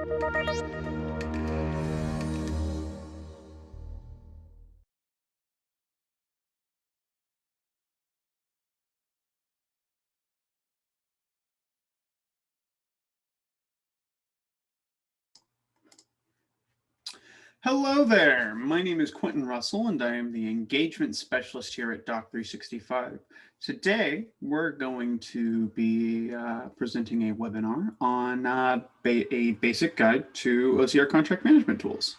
Hello there. My name is Quentin Russell, and I am the engagement specialist here at Doc365. Today, we're going to be presenting a webinar on a basic guide to OCR Contract Management Tools.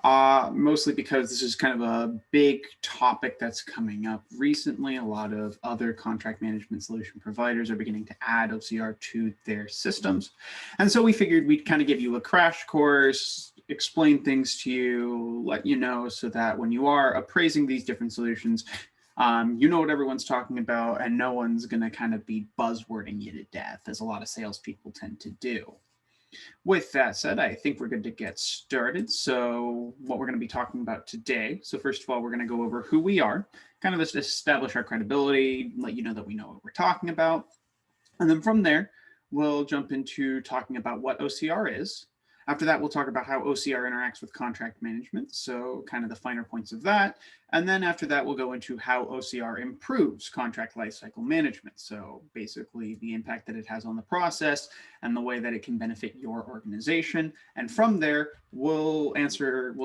Mostly because this is kind of a big topic that's coming up recently. A lot of other contract management solution providers are beginning to add OCR to their systems. And so we figured we'd kind of give you a crash course, explain things to you, let you know, so that when you are appraising these different solutions, you know what everyone's talking about, and no one's going to kind of be buzzwording you to death, as a lot of salespeople tend to do. With that said, I think we're good to get started. So what we're going to be talking about today. So first of all, we're going to go over who we are, kind of establish our credibility, let you know that we know what we're talking about. And then from there, we'll jump into talking about what OCR is. After that, we'll talk about how OCR interacts with contract management, so kind of the finer points of that. And then after that, we'll go into how OCR improves contract lifecycle management, so basically the impact that it has on the process and the way that it can benefit your organization. And from there, we'll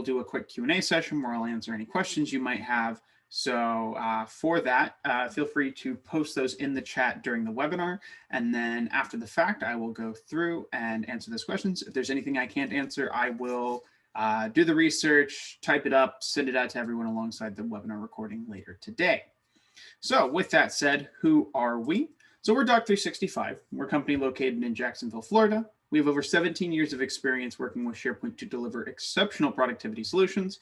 do a quick Q&A session where I'll answer any questions you might have. So for that, feel free to post those in the chat during the webinar. And then after the fact, I will go through and answer those questions. If there's anything I can't answer, I will do the research, type it up, send it out to everyone alongside the webinar recording later today. So with that said, who are we? So we're Doc365. We're a company located in Jacksonville, Florida. We have over 17 years of experience working with SharePoint to deliver exceptional productivity solutions.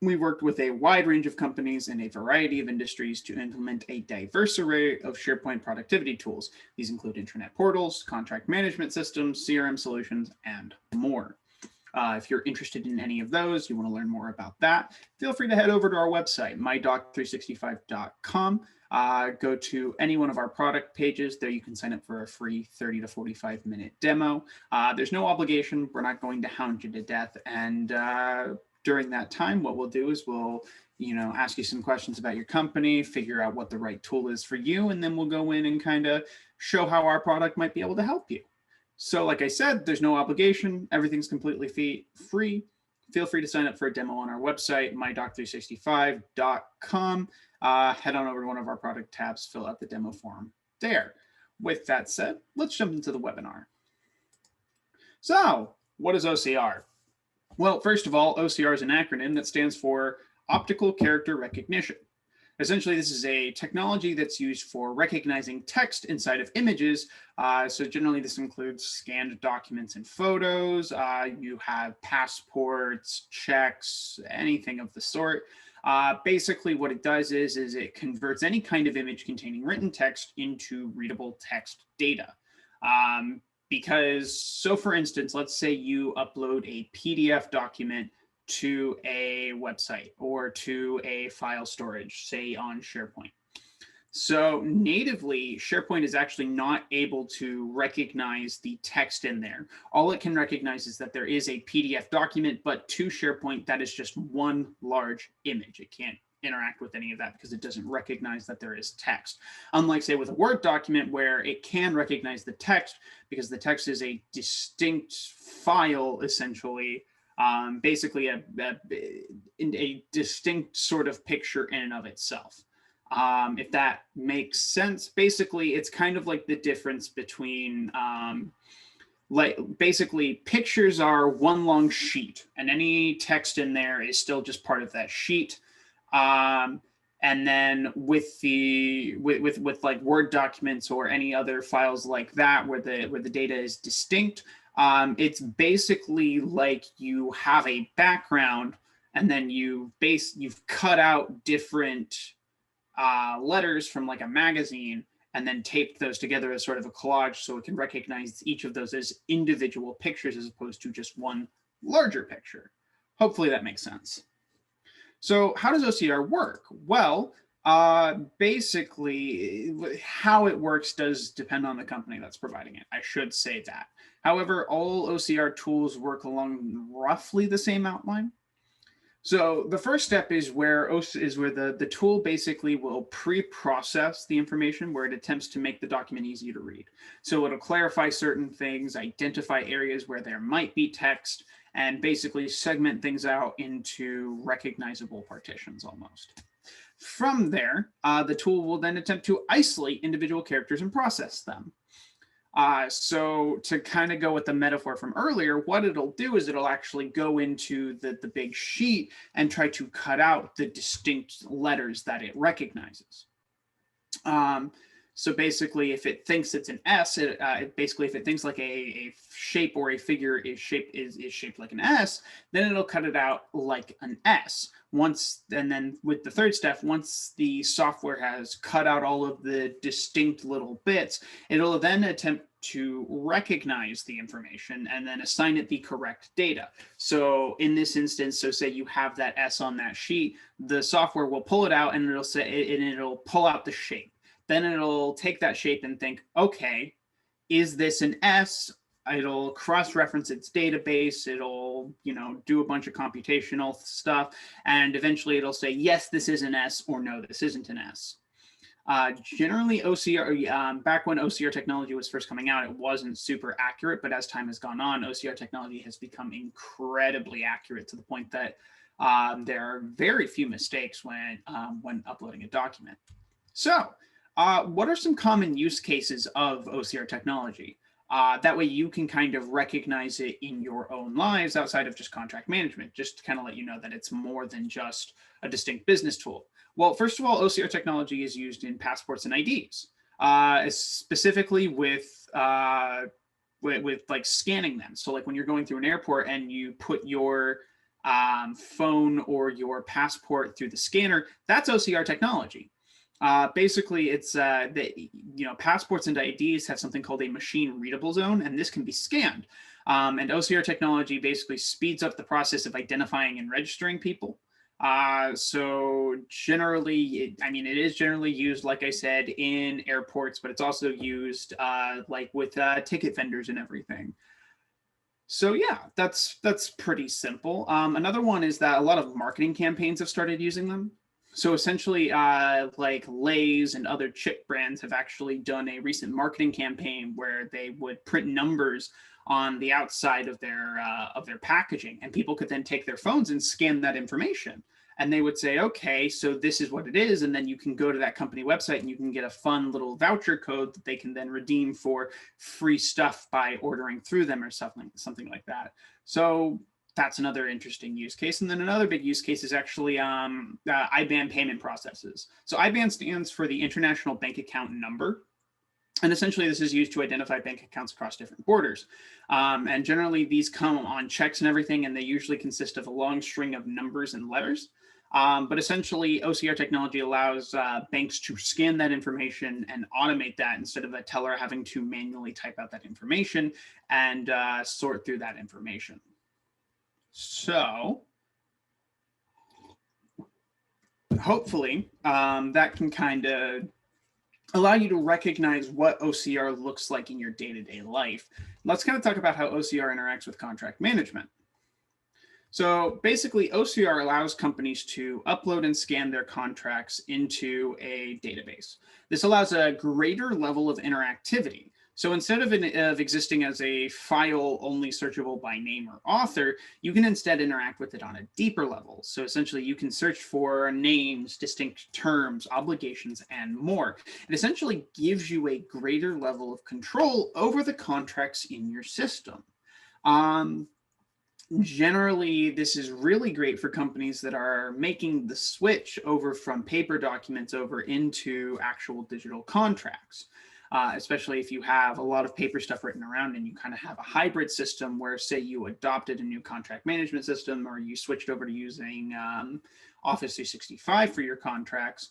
We've worked with a wide range of companies in a variety of industries to implement a diverse array of SharePoint productivity tools. These include intranet portals, contract management systems, CRM solutions, and more. If you're interested in any of those, you want to learn more about that, feel free to head over to our website, mydoc365.com. Go to any one of our product pages. There you can sign up for a free 30 to 45-minute demo. There's no obligation. We're not going to hound you to death. And during that time, what we'll do is we'll ask you some questions about your company, figure out what the right tool is for you, and then we'll go in and kind of show how our product might be able to help you. So like I said, there's no obligation. Everything's completely free. Feel free to sign up for a demo on our website, mydoc365.com. Head on over to one of our product tabs, fill out the demo form there. With that said, let's jump into the webinar. So what is OCR? Well, first of all, OCR is an acronym that stands for Optical Character Recognition. Essentially, this is a technology that's used for recognizing text inside of images. So generally, this includes scanned documents and photos. You have passports, checks, anything of the sort. Basically, what it does is it converts any kind of image containing written text into readable text data. So for instance, let's say you upload a PDF document to a website or to a file storage, say on SharePoint. So natively, SharePoint is actually not able to recognize the text in there. All it can recognize is that there is a PDF document, but to SharePoint, that is just one large image. It can't interact with any of that because it doesn't recognize that there is text. Unlike, say, with a Word document where it can recognize the text because the text is a distinct file, essentially, basically a distinct sort of picture in and of itself. If that makes sense, basically, it's kind of like the difference between basically pictures are one long sheet and any text in there is still just part of that sheet. And then with like Word documents or any other files like that where the data is distinct, it's basically like you have a background and then you've cut out different letters from like a magazine and then taped those together as sort of a collage so it can recognize each of those as individual pictures as opposed to just one larger picture. Hopefully that makes sense. So how does OCR work? Well, Basically, how it works does depend on the company that's providing it. I should say that. However, all OCR tools work along roughly the same outline. So the first step is where the tool basically will pre-process the information where it attempts to make the document easy to read. So it'll clarify certain things, identify areas where there might be text, and basically segment things out into recognizable partitions almost. From there, the tool will then attempt to isolate individual characters and process them. So to kind of go with the metaphor from earlier, what it'll do is it'll actually go into the big sheet and try to cut out the distinct letters that it recognizes. So basically, if it thinks it's an S, basically if it thinks like a shape or a figure is shaped like an S, then it'll cut it out like an S. And then with the third step, once the software has cut out all of the distinct little bits, it'll then attempt to recognize the information and then assign it the correct data. So in this instance, so say you have that S on that sheet, the software will pull it out and it'll pull out the shape. Then it'll take that shape and think, okay, is this an S? It'll cross-reference its database. It'll, do a bunch of computational stuff. And eventually it'll say, yes, this is an S, or no, this isn't an S. Generally, OCR, back when OCR technology was first coming out, it wasn't super accurate. But as time has gone on, OCR technology has become incredibly accurate to the point that there are very few mistakes when uploading a document. So, what are some common use cases of OCR technology? That way you can kind of recognize it in your own lives outside of just contract management, just to kind of let you know that it's more than just a distinct business tool. Well, first of all, OCR technology is used in passports and IDs, specifically with like scanning them. So like when you're going through an airport and you put your phone or your passport through the scanner, that's OCR technology. Basically, it's that passports and IDs have something called a machine readable zone, and this can be scanned. And OCR technology basically speeds up the process of identifying and registering people. So generally, it is generally used, like I said, in airports, but it's also used like with ticket vendors and everything. So yeah, that's pretty simple. Another one is that a lot of marketing campaigns have started using them. So essentially, like Lay's and other chip brands have actually done a recent marketing campaign where they would print numbers on the outside of their packaging, and people could then take their phones and scan that information. And they would say, okay, so this is what it is. And then you can go to that company website and you can get a fun little voucher code that they can then redeem for free stuff by ordering through them or something like that. So that's another interesting use case. And then another big use case is actually IBAN payment processes. So IBAN stands for the International Bank Account Number. And essentially, this is used to identify bank accounts across different borders. And generally, these come on checks and everything, and they usually consist of a long string of numbers and letters. But essentially, OCR technology allows banks to scan that information and automate that instead of a teller having to manually type out that information and sort through that information. So hopefully that can kind of allow you to recognize what OCR looks like in your day-to-day life. Let's kind of talk about how OCR interacts with contract management. So basically, OCR allows companies to upload and scan their contracts into a database. This allows a greater level of interactivity. So instead of existing as a file only searchable by name or author, you can instead interact with it on a deeper level. So essentially you can search for names, distinct terms, obligations, and more. It essentially gives you a greater level of control over the contracts in your system. Generally, this is really great for companies that are making the switch over from paper documents over into actual digital contracts. Especially if you have a lot of paper stuff written around and you kind of have a hybrid system where, say, you adopted a new contract management system or you switched over to using Office 365 for your contracts.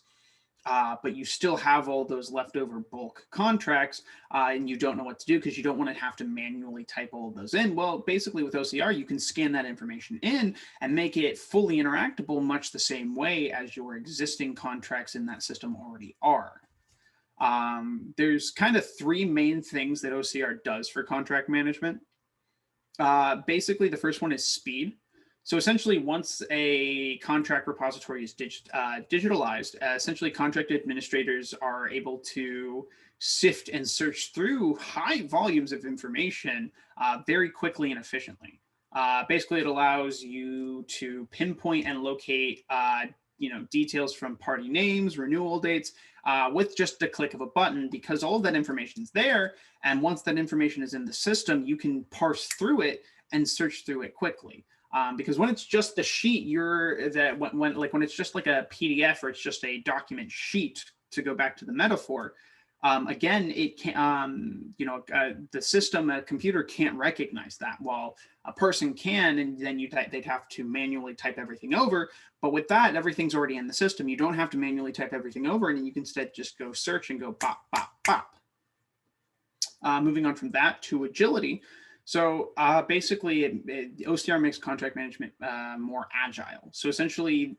but you still have all those leftover bulk contracts and you don't know what to do because you don't want to have to manually type all of those in. Well, basically with OCR, you can scan that information in and make it fully interactable much the same way as your existing contracts in that system already are. There's kind of three main things that OCR does for contract management. Basically, the first one is speed. So essentially, once a contract repository is digitalized, essentially contract administrators are able to sift and search through high volumes of information very quickly and efficiently. Basically, it allows you to pinpoint and locate details from party names, renewal dates, with just the click of a button, because all of that information is there. And once that information is in the system, you can parse through it and search through it quickly. Because when it's just the sheet, when it's just like a PDF or it's just a document sheet, to go back to the metaphor, again, it can, the system, a computer can't recognize that. While a person can, and then they'd have to manually type everything over. But with that, everything's already in the system. You don't have to manually type everything over, and you can instead just go search and go bop, bop, bop. Moving on from that to agility. So basically, OCR makes contract management more agile. So essentially,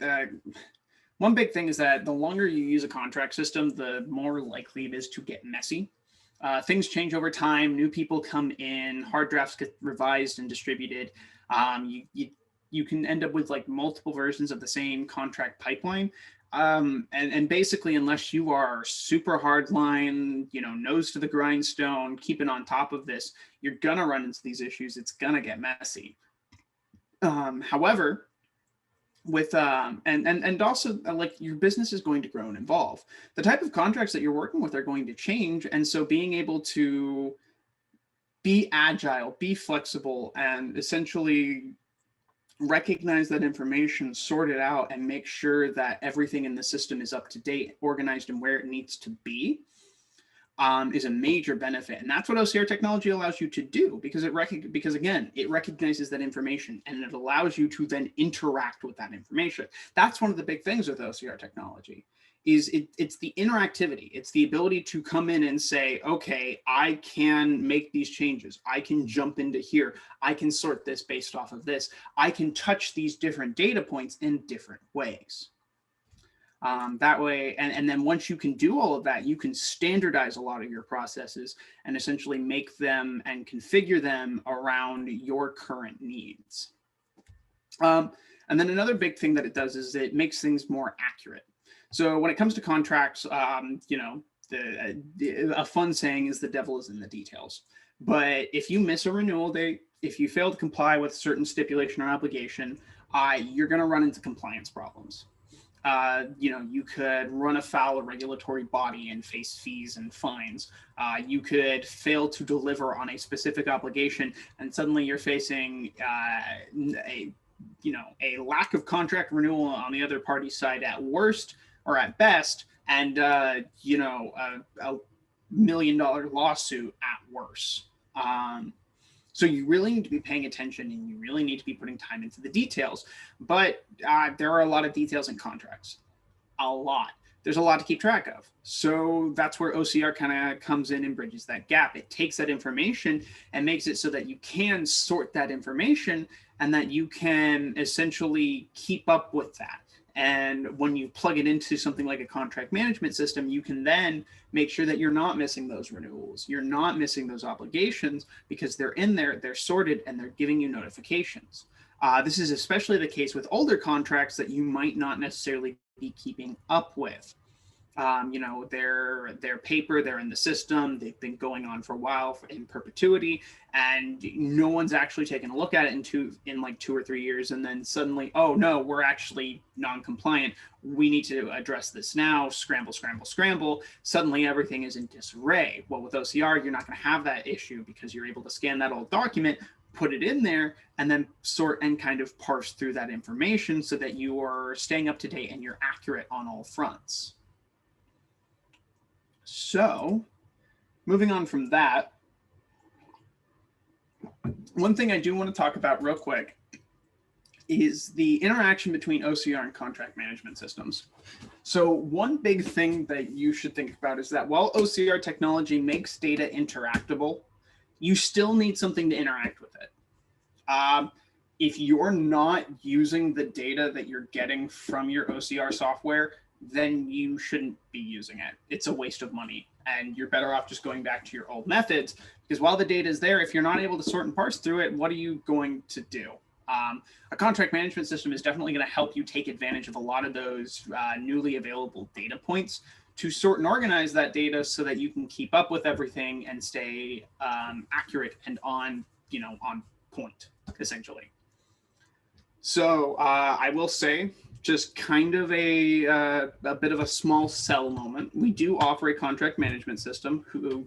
one big thing is that the longer you use a contract system, the more likely it is to get messy. Things change over time. New people come in. Hard drafts get revised and distributed. You can end up with like multiple versions of the same contract pipeline. And basically, unless you are super hardline, nose to the grindstone, keeping on top of this, you're gonna run into these issues. It's gonna get messy. However, with and also like your business is going to grow and evolve. The type of contracts that you're working with are going to change, and so being able to be agile, be flexible, and essentially recognize that information, sort it out, and make sure that everything in the system is up to date, organized, and where it needs to be, is a major benefit. And that's what OCR technology allows you to do, because again, it recognizes that information and it allows you to then interact with that information. That's one of the big things with OCR technology. It's the interactivity. It's the ability to come in and say, okay, I can make these changes. I can jump into here. I can sort this based off of this. I can touch these different data points in different ways. That way, and then once you can do all of that, you can standardize a lot of your processes and essentially make them and configure them around your current needs. And then another big thing that it does is it makes things more accurate. So when it comes to contracts, a fun saying is the devil is in the details. But if you miss a renewal date, if you fail to comply with certain stipulation or obligation, you're going to run into compliance problems. You could run afoul of regulatory body and face fees and fines. You could fail to deliver on a specific obligation, and suddenly you're facing a lack of contract renewal on the other party's side at worst, or at best, and a $1 million lawsuit at worst. So you really need to be paying attention, and you really need to be putting time into the details. But there are a lot of details in contracts, a lot. There's a lot to keep track of. So that's where OCR kind of comes in and bridges that gap. It takes that information and makes it so that you can sort that information and that you can essentially keep up with that. And when you plug it into something like a contract management system, you can then make sure that you're not missing those renewals. You're not missing those obligations because they're in there, they're sorted, and they're giving you notifications. This is especially the case with older contracts that you might not necessarily be keeping up with. They're paper, they're in the system, they've been going on for a while in perpetuity, and no one's actually taken a look at it in like 2 or 3 years, and then suddenly, oh no, we're actually non-compliant. We need to address this now. Scramble, scramble, scramble. Suddenly everything is in disarray. Well, with OCR, you're not going to have that issue because you're able to scan that old document, put it in there, and then sort and kind of parse through that information so that you are staying up to date and you're accurate on all fronts. So moving on from that, one thing I do want to talk about real quick is the interaction between OCR and contract management systems. So one big thing that you should think about is that while OCR technology makes data interactable, you still need something to interact with it. If you're not using the data that you're getting from your OCR software, then you shouldn't be using it. It's a waste of money, and you're better off just going back to your old methods, because while the data is there, if you're not able to sort and parse through it, what are you going to do? A contract management system is definitely going to help you take advantage of a lot of those newly available data points to sort and organize that data so that you can keep up with everything and stay accurate and on point, essentially. So I will say, just kind of a bit of a small sell moment. We do offer a contract management system,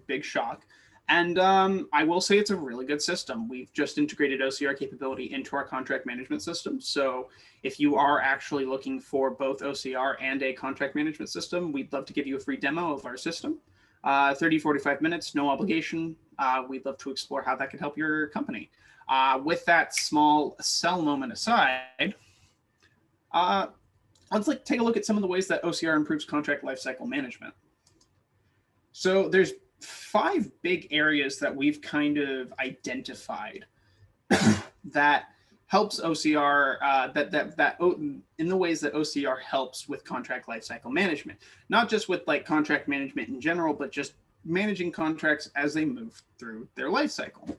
big shock. And I will say it's a really good system. We've just integrated OCR capability into our contract management system. So if you are actually looking for both OCR and a contract management system, we'd love to give you a free demo of our system. 30, 45 minutes, no obligation. We'd love to explore how that could help your company. With that small sell moment aside, let's take a look at some of the ways that OCR improves contract lifecycle management. So there's 5 big areas that we've kind of identified that helps OCR, in the ways that OCR helps with contract lifecycle management, not just with like contract management in general, but just managing contracts as they move through their lifecycle.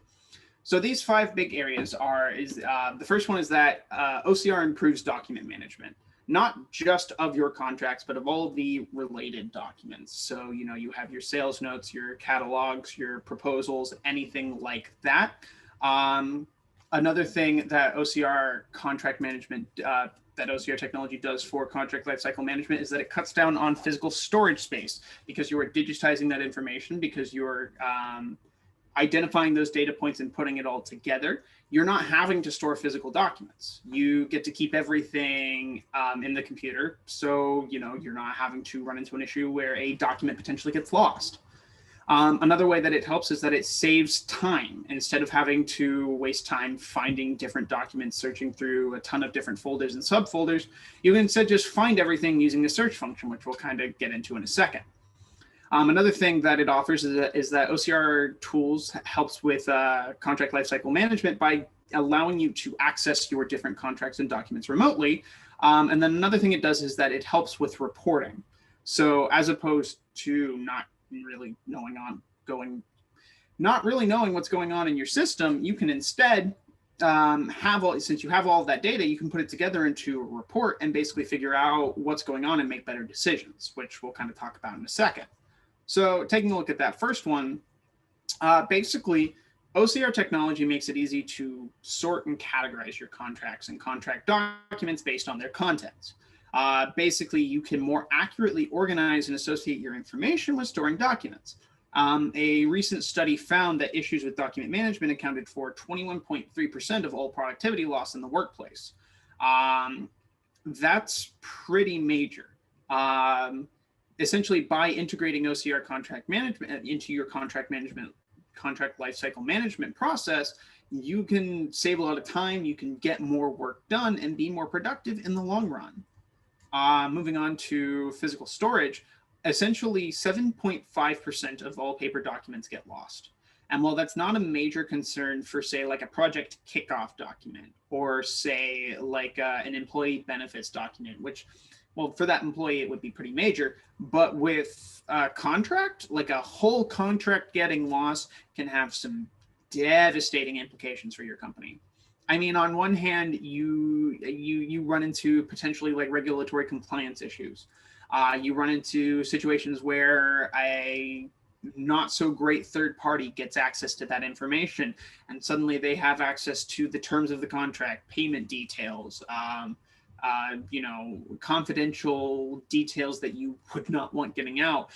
So these 5 big areas the first one is that OCR improves document management, not just of your contracts, but of all of the related documents. So, you have your sales notes, your catalogs, your proposals, anything like that. Another thing that OCR contract management, that OCR technology does for contract lifecycle management is that it cuts down on physical storage space, because you are digitizing that information, because you're identifying those data points and putting it all together. You're not having to store physical documents. You get to keep everything in the computer. So, you're not having to run into an issue where a document potentially gets lost. Another way that it helps is that it saves time. Instead of having to waste time finding different documents, searching through a ton of different folders and subfolders, you can instead just find everything using the search function, which we'll kind of get into in a second. Another thing that it offers is that OCR tools helps with contract lifecycle management by allowing you to access your different contracts and documents remotely. And then another thing it does is that it helps with reporting. So as opposed to not really knowing what's going on in your system, you can instead since you have all of that data, you can put it together into a report and basically figure out what's going on and make better decisions, which we'll kind of talk about in a second. So taking a look at that first one, basically, OCR technology makes it easy to sort and categorize your contracts and contract documents based on their contents. Basically, you can more accurately organize and associate your information with storing documents. A recent study found that issues with document management accounted for 21.3% of all productivity loss in the workplace. That's pretty major. Essentially, by integrating OCR contract management into your contract lifecycle management process, you can save a lot of time, you can get more work done, and be more productive in the long run. Moving on to physical storage, essentially 7.5% of all paper documents get lost. And while that's not a major concern for, say, like a project kickoff document, or say like an employee benefits document, which, well, for that employee, it would be pretty major. But with a contract, like a whole contract getting lost can have some devastating implications for your company. I mean, on one hand, you run into potentially like regulatory compliance issues. You run into situations where a not so great third party gets access to that information, and suddenly they have access to the terms of the contract, payment details, confidential details that you would not want getting out.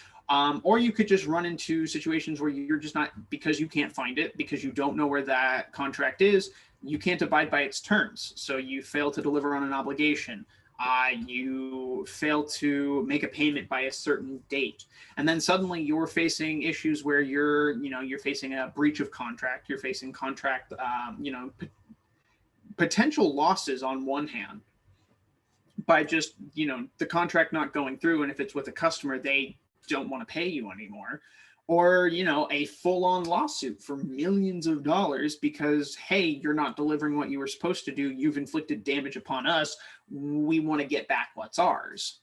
Or you could just run into situations where you're just not, because you can't find it, because you don't know where that contract is, you can't abide by its terms. So you fail to deliver on an obligation. You fail to make a payment by a certain date. And then suddenly you're facing issues where you're facing a breach of contract, you're facing contract, potential losses on one hand by just, the contract not going through. And if it's with a customer, they don't want to pay you anymore. Or, a full-on lawsuit for millions of dollars because, hey, you're not delivering what you were supposed to do. You've inflicted damage upon us. We want to get back what's ours.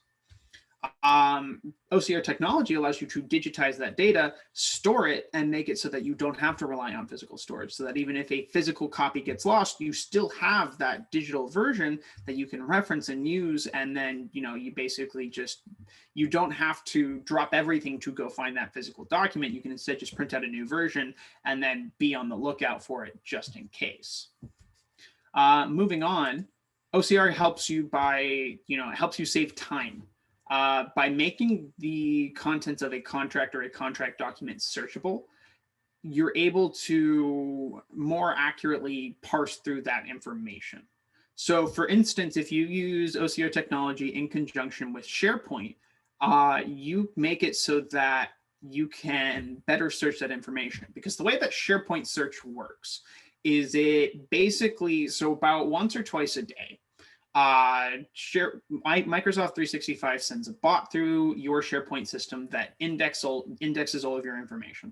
OCR technology allows you to digitize that data, store it, and make it so that you don't have to rely on physical storage. So that even if a physical copy gets lost, you still have that digital version that you can reference and use. And then, you basically you don't have to drop everything to go find that physical document. You can instead just print out a new version and then be on the lookout for it just in case. Moving on, OCR helps you helps you save time. By making the contents of a contract or a contract document searchable, you're able to more accurately parse through that information. So for instance, if you use OCR technology in conjunction with SharePoint, you make it so that you can better search that information. Because the way that SharePoint search works is it basically, so about once or twice a day, Microsoft 365 sends a bot through your SharePoint system that indexes all of your information.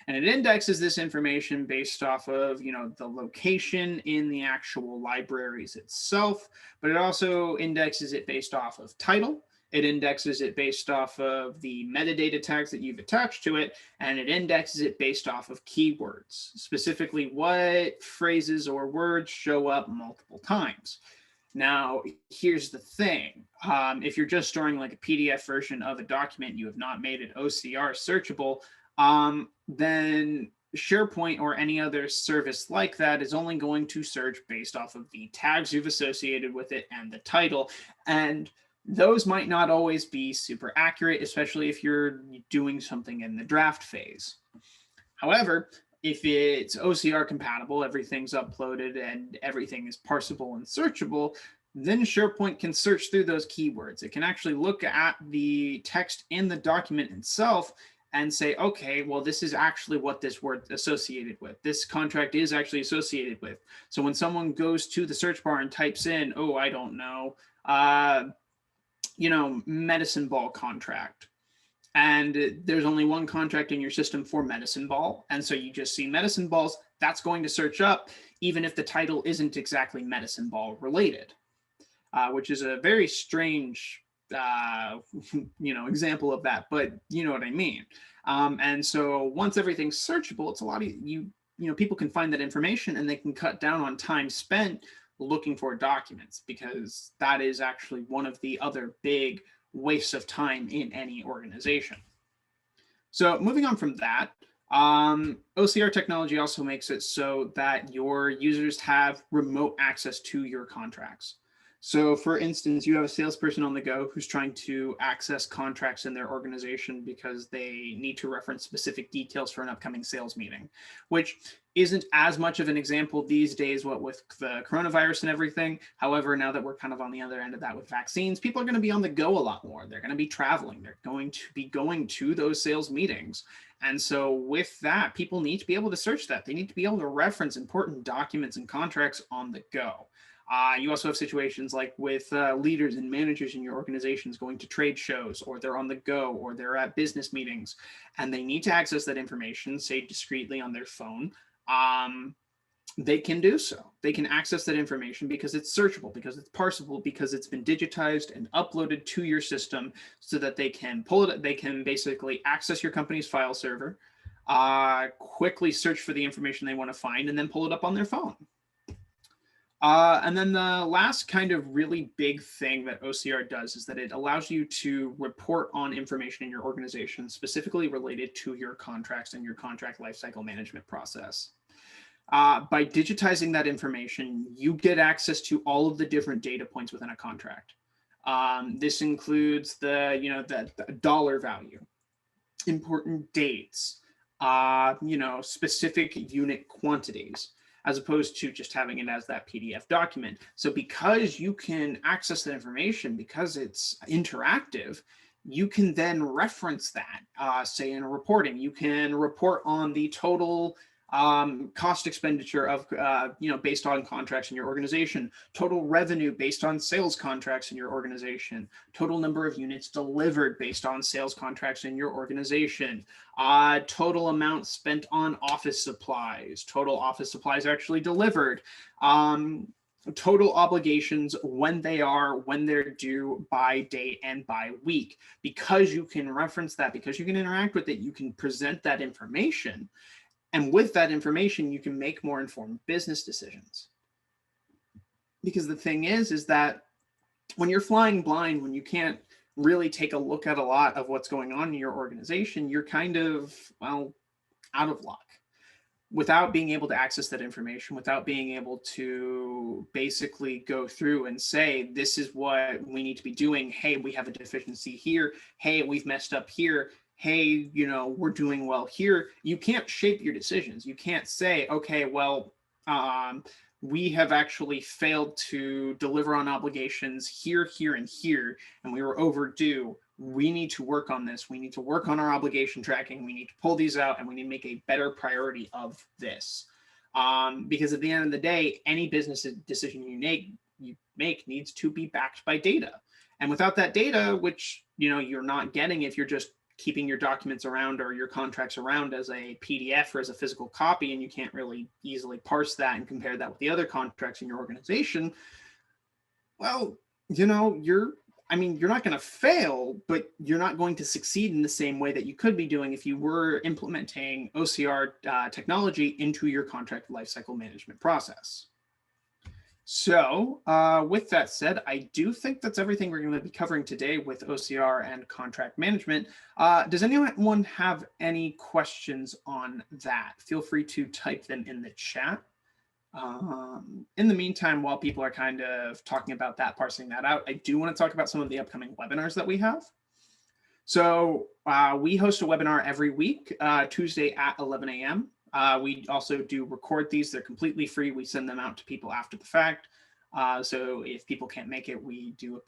And it indexes this information based off of, the location in the actual libraries itself, but it also indexes it based off of title. It indexes it based off of the metadata tags that you've attached to it, and it indexes it based off of keywords, specifically what phrases or words show up multiple times. Now, here's the thing. If you're just storing like a PDF version of a document, you have not made it OCR searchable, then SharePoint or any other service like that is only going to search based off of the tags you've associated with it and the title. And those might not always be super accurate, especially if you're doing something in the draft phase. However, if it's OCR compatible, everything's uploaded and everything is parsable and searchable, then SharePoint can search through those keywords. It can actually look at the text in the document itself and say, okay, well, this is actually what this word associated with. This contract is actually associated with. So when someone goes to the search bar and types in, oh, I don't know, medicine ball contract, and there's only one contract in your system for medicine ball, and so you just see medicine balls, that's going to search up even if the title isn't exactly medicine ball related, which is a very strange example of that, but you know what I mean. And so once everything's searchable, it's a lot of people can find that information and they can cut down on time spent looking for documents, because that is actually one of the other big wastes of time in any organization. So moving on from that, OCR technology also makes it so that your users have remote access to your contracts. So for instance, you have a salesperson on the go who's trying to access contracts in their organization because they need to reference specific details for an upcoming sales meeting, which isn't as much of an example these days, what with the coronavirus and everything. However, now that we're kind of on the other end of that with vaccines, people are going to be on the go a lot more. They're going to be traveling. They're going to be going to those sales meetings. And so with that, people need to be able to search that. They need to be able to reference important documents and contracts on the go. You also have situations like with leaders and managers in your organizations going to trade shows, or they're on the go, or they're at business meetings, and they need to access that information, say discreetly on their phone. They can do so. They can access that information because it's searchable, because it's parsable, because it's been digitized and uploaded to your system so that they can pull it. They can basically access your company's file server, quickly search for the information they want to find, and then pull it up on their phone. And then the last kind of really big thing that OCR does is that it allows you to report on information in your organization specifically related to your contracts and your contract lifecycle management process. By digitizing that information, you get access to all of the different data points within a contract. This includes the dollar value, important dates, specific unit quantities, as opposed to just having it as that PDF document. So because you can access that information, because it's interactive, you can then reference that, say in a reporting. You can report on the total cost expenditure of, based on contracts in your organization, total revenue based on sales contracts in your organization, total number of units delivered based on sales contracts in your organization, total amount spent on office supplies, total office supplies actually delivered, total obligations, when they're due, by date, and by week. Because you can reference that, because you can interact with it, you can present that information. And with that information, you can make more informed business decisions. Because the thing is that when you're flying blind, when you can't really take a look at a lot of what's going on in your organization, you're kind of, well, out of luck. Without being able to access that information, without being able to basically go through and say, this is what we need to be doing. Hey, we have a deficiency here. Hey, we've messed up here. Hey, we're doing well here. You can't shape your decisions. You can't say, okay, well, we have actually failed to deliver on obligations here, here, and here, and we were overdue. We need to work on this. We need to work on our obligation tracking. We need to pull these out, and we need to make a better priority of this. Because at the end of the day, any business decision you make needs to be backed by data. And without that data, which you're not getting if you're just keeping your documents around or your contracts around as a PDF or as a physical copy, and you can't really easily parse that and compare that with the other contracts in your organization, well, you're not going to fail, but you're not going to succeed in the same way that you could be doing if you were implementing OCR technology into your contract lifecycle management process. So with that said, I do think that's everything we're going to be covering today with OCR and contract management. Does anyone have any questions on that? Feel free to type them in the chat. In the meantime, while people are kind of talking about that, parsing that out, I do want to talk about some of the upcoming webinars that we have. So we host a webinar every week, Tuesday at 11 a.m. We also do record these. They're completely free. We send them out to people after the fact. So if people can't make it, we do,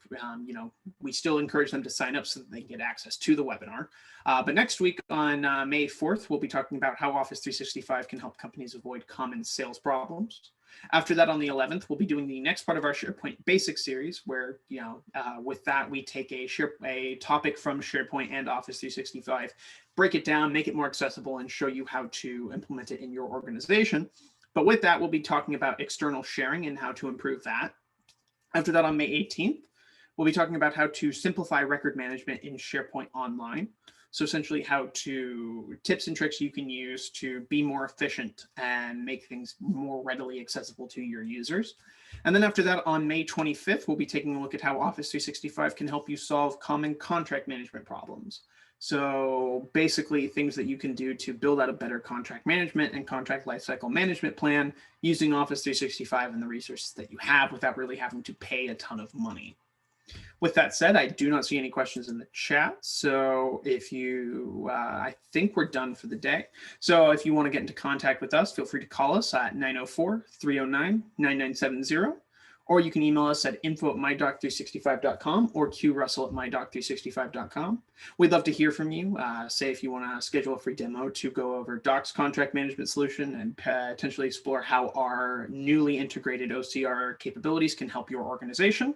we still encourage them to sign up so that they can get access to the webinar. But next week on May 4th, we'll be talking about how Office 365 can help companies avoid common sales problems. After that, on the 11th, we'll be doing the next part of our SharePoint Basics series, where, with that, we take a topic from SharePoint and Office 365, break it down, make it more accessible, and show you how to implement it in your organization. But with that, we'll be talking about external sharing and how to improve that. After that, on May 18th, we'll be talking about how to simplify record management in SharePoint Online. So essentially tips and tricks you can use to be more efficient and make things more readily accessible to your users. And then after that, on May 25th, we'll be taking a look at how Office 365 can help you solve common contract management problems. So basically things that you can do to build out a better contract management and contract lifecycle management plan using Office 365 and the resources that you have without really having to pay a ton of money. With that said, I do not see any questions in the chat. So I think we're done for the day. So if you want to get into contact with us, feel free to call us at 904-309-9970. Or you can email us at info@mydoc365.com or qrussell@mydoc365.com. We'd love to hear from you. Say if you want to schedule a free demo to go over Doc's contract management solution and potentially explore how our newly integrated OCR capabilities can help your organization.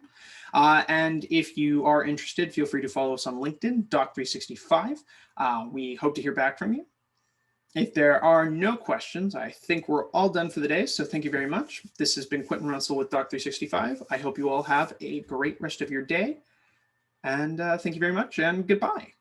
And if you are interested, feel free to follow us on LinkedIn, Doc365. We hope to hear back from you. If there are no questions, I think we're all done for the day. So thank you very much. This has been Quentin Russell with Doc365. I hope you all have a great rest of your day. And thank you very much and goodbye.